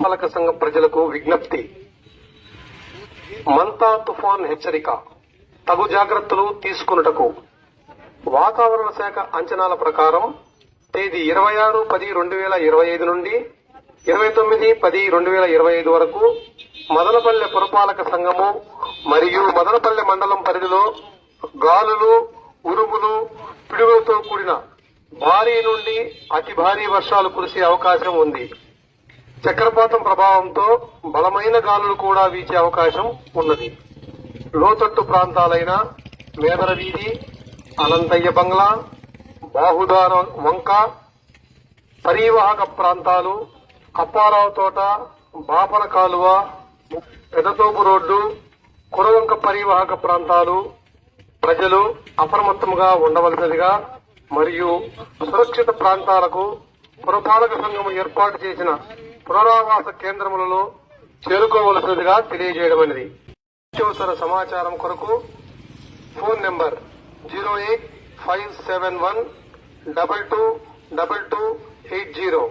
పాలక సంఘ ప్రజలకు విజ్ఞప్తి. మంతా తుఫాన్ హెచ్చరిక. తగు జాగ్రత్తలు తీసుకొనుటకు వాతావరణ శాఖ అంచనాల ప్రకారం తేదీ 26/10/2025 నుండి 29/10/2025 వరకు మదనపల్లె పురపాలక సంఘము మరియు మదనపల్లె మండలం పరిధిలో గాలులు, ఉరుములు, పిడుగులతో కూడిన భారీ నుండి అతి భారీ వర్షాలు కురిసే అవకాశం ఉంది. చక్రపాతం ప్రభావంతో బలమైన గాలులు కూడా వీచే అవకాశం ఉన్నది. లోతట్టు ప్రాంతాలైన మేదర వీధి, అనంతయ్య బంగ్లా, బాహుదార వంక, పరివాహక ప్రాంతాలు, అప్పారావు తోట, బాపన కాలువ, పెదతోపు రోడ్డు, కురవంక పరివాహక ప్రాంతాలు ప్రజలు అప్రమత్తంగా ఉండవలసినదిగా మరియు సురక్షిత ప్రాంతాలకు పురపాలక సంఘం ఏర్పాటు చేసిన పునరావాస కేంద్రములలో చేరుకోవలసినదిగా తెలియజేయడమైనది. అత్యవసర సమాచారం కొరకు ఫోన్ నెంబర్ 08571222280